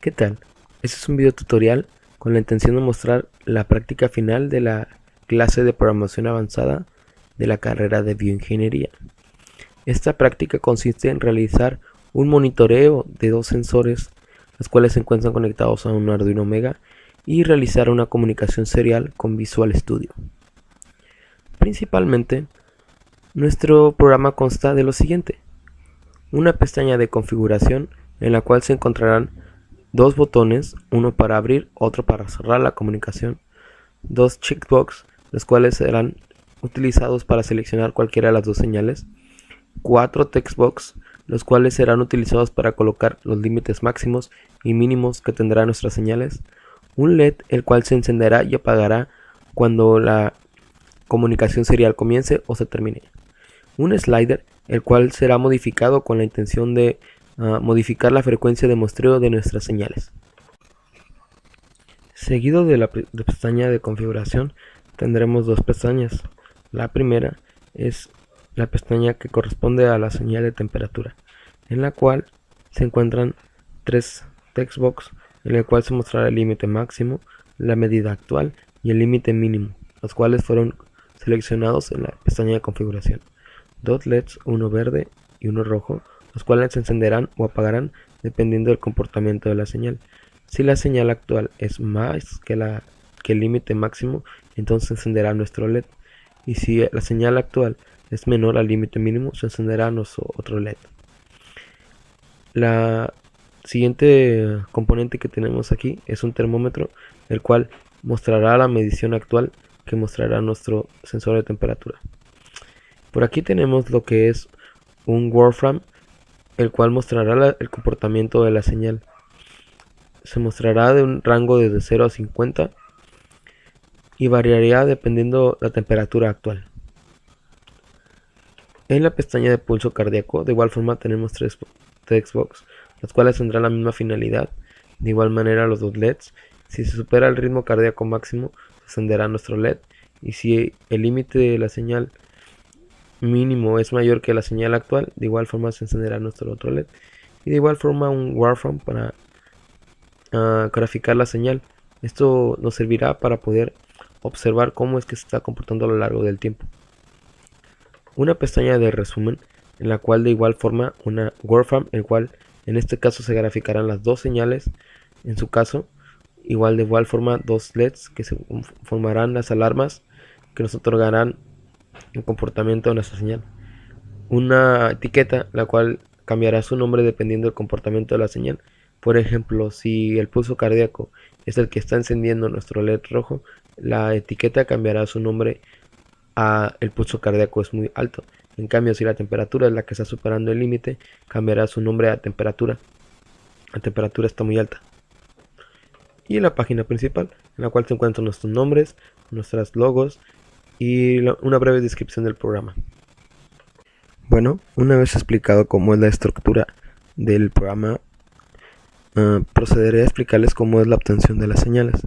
¿Qué tal? Este es un video tutorial con la intención de mostrar la práctica final de la clase de programación avanzada de la carrera de bioingeniería. Esta práctica consiste en realizar un monitoreo de dos sensores, los cuales se encuentran conectados a un Arduino Mega, y realizar una comunicación serial con Visual Studio. Principalmente, nuestro programa consta de lo siguiente: una pestaña de configuración en la cual se encontrarán dos botones, uno para abrir, otro para cerrar la comunicación, dos checkbox, los cuales serán utilizados para seleccionar cualquiera de las dos señales, cuatro textbox, los cuales serán utilizados para colocar los límites máximos y mínimos que tendrán nuestras señales, un LED el cual se encenderá y apagará cuando la comunicación serial comience o se termine, un slider el cual será modificado con la intención de modificar la frecuencia de muestreo de nuestras señales. Seguido de la pestaña de configuración tendremos dos pestañas. La primera es la pestaña que corresponde a la señal de temperatura, en la cual se encuentran tres textbox, en el cual se mostrará el límite máximo, la medida actual y el límite mínimo, los cuales fueron seleccionados en la pestaña de configuración. Dos LEDs, uno verde y uno rojo, los cuales se encenderán o apagarán dependiendo del comportamiento de la señal. Si la señal actual es más que el límite máximo, entonces se encenderá nuestro LED, y si la señal actual es menor al límite mínimo, se encenderá nuestro otro LED. La siguiente componente que tenemos aquí es un termómetro, el cual mostrará la medición actual que mostrará nuestro sensor de temperatura. Por aquí tenemos lo que es un Wolfram, el cual mostrará el comportamiento de la señal. Se mostrará de un rango desde 0 a 50 y variaría dependiendo la temperatura actual. En la pestaña de pulso cardíaco, de igual forma tenemos tres textbox, las cuales tendrán la misma finalidad. De igual manera los dos LEDs. Si se supera el ritmo cardíaco máximo, se encenderá nuestro LED, y si el límite de la señal mínimo es mayor que la señal actual, de igual forma se encenderá nuestro otro LED, y de igual forma un Wolfram para graficar la señal. Esto nos servirá para poder observar cómo es que se está comportando a lo largo del tiempo. Una pestaña de resumen, en la cual de igual forma una Wolfram, el cual en este caso se graficarán las dos señales, en su caso de igual forma dos LEDs que se formarán las alarmas que nos otorgarán el comportamiento de nuestra señal, una etiqueta la cual cambiará su nombre dependiendo del comportamiento de la señal. Por ejemplo, si el pulso cardíaco es el que está encendiendo nuestro LED rojo, la etiqueta cambiará su nombre a el pulso cardíaco es muy alto. En cambio, si la temperatura es la que está superando el límite, cambiará su nombre a temperatura. La temperatura está muy alta. Y la página principal, en la cual se encuentran nuestros nombres, nuestros logos y una breve descripción del programa. Bueno, una vez explicado cómo es la estructura del programa, procederé a explicarles cómo es la obtención de las señales.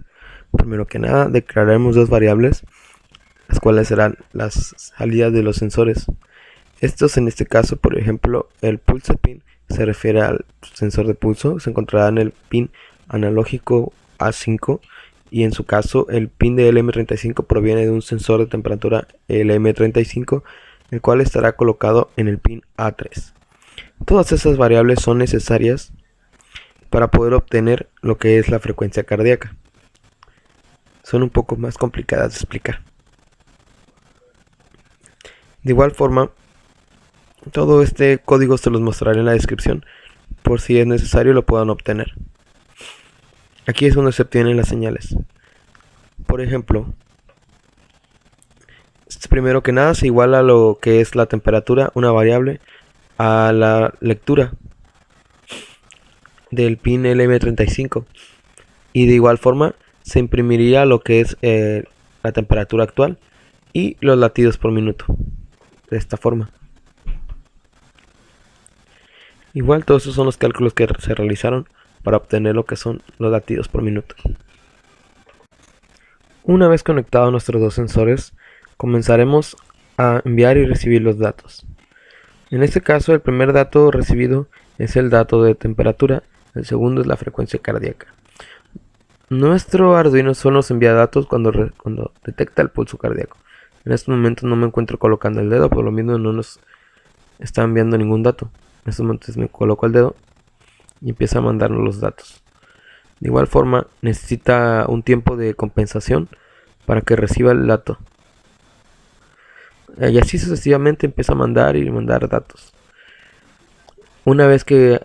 Primero que nada, declararemos dos variables, las cuales serán las salidas de los sensores. Estos, en este caso, por ejemplo, el pulse pin se refiere al sensor de pulso, se encontrará en el pin analógico A5, y en su caso el pin de LM35 proviene de un sensor de temperatura LM35, el cual estará colocado en el pin A3. Todas esas variables son necesarias para poder obtener lo que es la frecuencia cardíaca. Son un poco más complicadas de explicar. De igual forma, todo este código se los mostraré en la descripción, por si es necesario lo puedan obtener. Aquí es donde se obtienen las señales. Por ejemplo, primero que nada se iguala lo que es la temperatura, una variable, a la lectura del pin LM35, y de igual forma se imprimiría lo que es la temperatura actual y los latidos por minuto, de esta forma. Igual todos esos son los cálculos que se realizaron para obtener lo que son los latidos por minuto. Una vez conectados nuestros dos sensores, comenzaremos a enviar y recibir los datos. En este caso, el primer dato recibido es el dato de temperatura, El segundo es la frecuencia cardíaca. Nuestro Arduino solo nos envía datos cuando detecta el pulso cardíaco. En este momento no me encuentro colocando el dedo, por lo mismo no nos está enviando ningún dato. En estos momentos me coloco el dedo y empieza a mandarnos los datos. De igual forma, necesita un tiempo de compensación para que reciba el dato. Y así sucesivamente empieza a mandar y mandar datos. Una vez que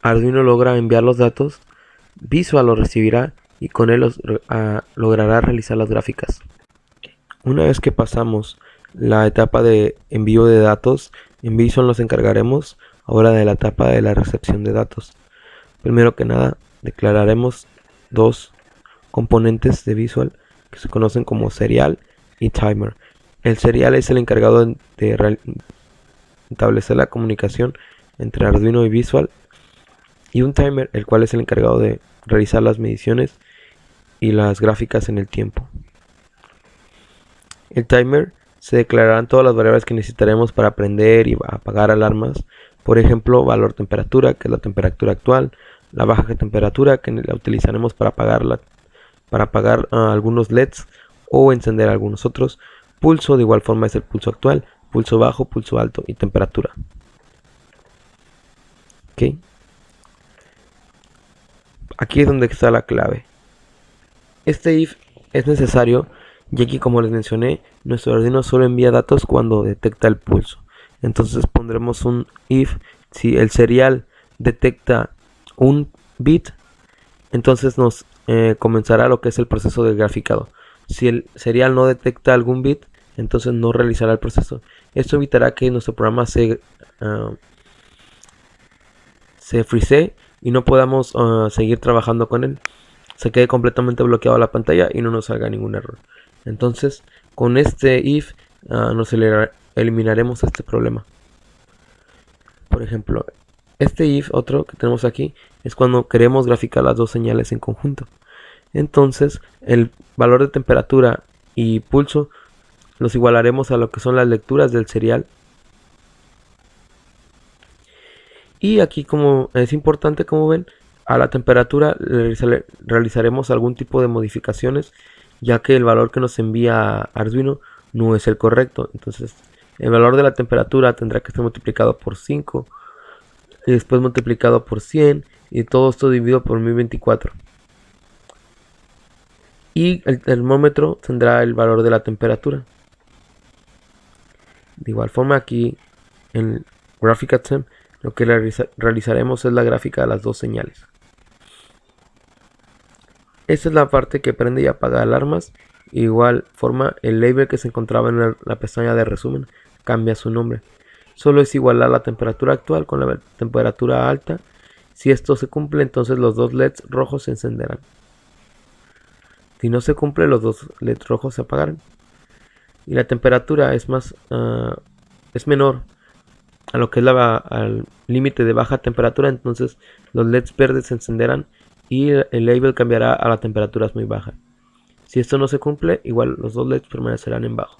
Arduino logra enviar los datos, Visual los recibirá y con él logrará realizar las gráficas. Una vez que pasamos la etapa de envío de datos, en Visual nos encargaremos ahora de la etapa de la recepción de datos. Primero que nada, declararemos dos componentes de Visual que se conocen como serial y timer. El serial es el encargado de establecer la comunicación entre Arduino y Visual, y un timer, el cual es el encargado de realizar las mediciones y las gráficas en el tiempo. El timer se declararán todas las variables que necesitaremos para prender y apagar alarmas. Por ejemplo, valor temperatura, que es la temperatura actual, la baja temperatura, que la utilizaremos para apagar algunos LEDs o encender algunos otros. Pulso, de igual forma, es el pulso actual, pulso bajo, pulso alto y temperatura. ¿Ok? Aquí es donde está la clave. Este if es necesario, ya que, como les mencioné, nuestro Arduino solo envía datos cuando detecta el pulso. Entonces pondremos un if si el serial detecta un bit, entonces nos comenzará lo que es el proceso de graficado. Si el serial no detecta algún bit, entonces no realizará el proceso. Esto evitará que nuestro programa se freeze y no podamos seguir trabajando con él. Se quede completamente bloqueado la pantalla y no nos salga ningún error. Entonces, con este if nos eliminaremos este problema. Por ejemplo, este if, otro que tenemos aquí, es cuando queremos graficar las dos señales en conjunto. Entonces, el valor de temperatura y pulso los igualaremos a lo que son las lecturas del serial. Y aquí, como es importante, como ven, a la temperatura realizaremos algún tipo de modificaciones, ya que el valor que nos envía Arduino no es el correcto. Entonces el valor de la temperatura tendrá que ser multiplicado por 5 y después multiplicado por 100 y todo esto dividido por 1024. Y el termómetro tendrá el valor de la temperatura. De igual forma, aquí en Graphic Attempt lo que realizaremos es la gráfica de las dos señales. Esta es la parte que prende y apaga alarmas. Igual forma, el label que se encontraba en la pestaña de resumen cambia su nombre. Solo es igualar la temperatura actual con la temperatura alta. Si esto se cumple, entonces los dos LEDs rojos se encenderán. Si no se cumple, los dos LEDs rojos se apagarán. Y la temperatura es menor a lo que es al límite de baja temperatura, entonces los LEDs verdes se encenderán y el label cambiará a la temperatura muy baja. Si esto no se cumple, igual los dos LEDs permanecerán en bajo.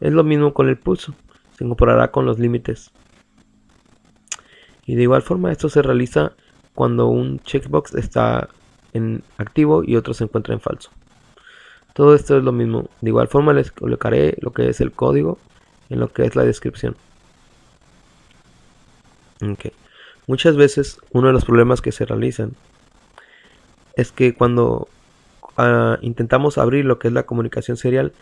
Es lo mismo con el pulso, se incorporará con los límites. Y de igual forma esto se realiza cuando un checkbox está en activo y otro se encuentra en falso. Todo esto es lo mismo. De igual forma les colocaré lo que es el código en lo que es la descripción. Okay. Muchas veces uno de los problemas que se realizan es que cuando intentamos abrir lo que es la comunicación serial,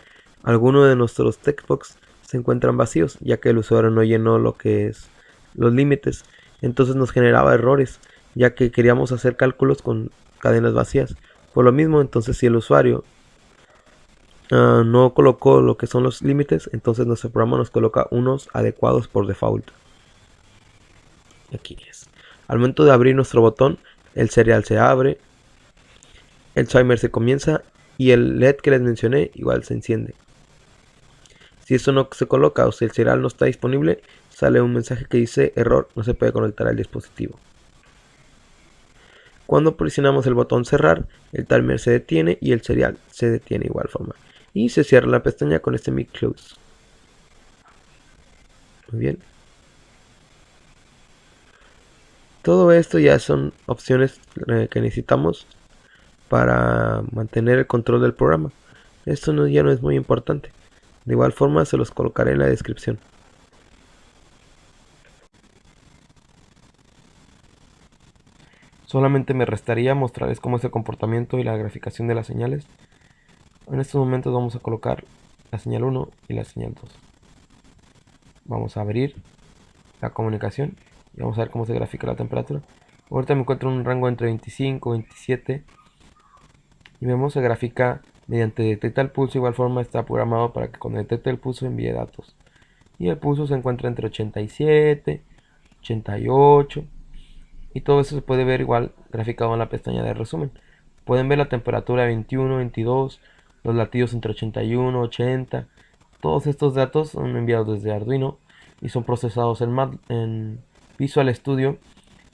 algunos de nuestros textbox se encuentran vacíos, ya que el usuario no llenó lo que es los límites. Entonces nos generaba errores, ya que queríamos hacer cálculos con cadenas vacías. Por lo mismo, entonces si el usuario no colocó lo que son los límites, entonces nuestro programa nos coloca unos adecuados por default. Aquí es. Al momento de abrir nuestro botón, el serial se abre, el timer se comienza y el LED que les mencioné igual se enciende. Si esto no se coloca o si el serial no está disponible, sale un mensaje que dice error, no se puede conectar al dispositivo. Cuando presionamos el botón cerrar, el timer se detiene y el serial se detiene de igual forma. Y se cierra la pestaña con este Make Close. Muy bien. Todo esto ya son opciones que necesitamos para mantener el control del programa. Esto ya no es muy importante. De igual forma se los colocaré en la descripción. Solamente me restaría mostrarles cómo es el comportamiento y la graficación de las señales. En estos momentos vamos a colocar la señal 1 y la señal 2. Vamos a abrir la comunicación y vamos a ver cómo se grafica la temperatura. Ahorita me encuentro en un rango entre 25 y 27 y vemos se grafica mediante detecta el pulso. De igual forma está programado para que cuando detecte el pulso envíe datos, y el pulso se encuentra entre 87, 88 y todo eso se puede ver igual graficado en la pestaña de resumen. Pueden ver la temperatura 21, 22, los latidos entre 81, 80. Todos estos datos son enviados desde Arduino y son procesados en Visual Studio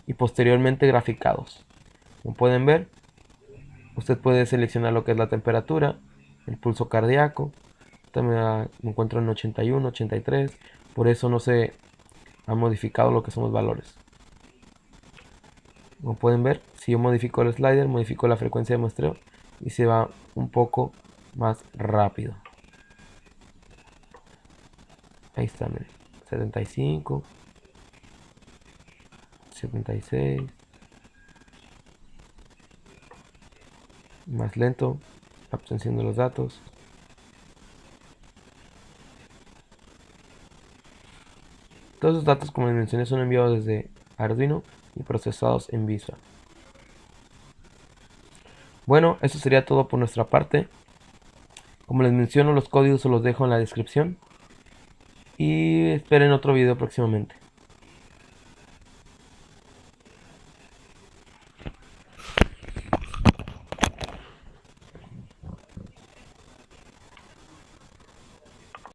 y posteriormente graficados. Como pueden ver, usted puede seleccionar lo que es la temperatura, el pulso cardíaco. También me encuentro en 81, 83, por eso no se ha modificado lo que son los valores. Como pueden ver, si yo modifico el slider, modifico la frecuencia de muestreo y se va un poco más rápido. Ahí está, miren, 75, 76, más lento la obtención de los datos. Todos los datos, como les mencioné, son enviados desde Arduino y procesados en Visual. Bueno, eso sería todo por nuestra parte. Como les menciono, los códigos se los dejo en la descripción y esperen otro video próximamente.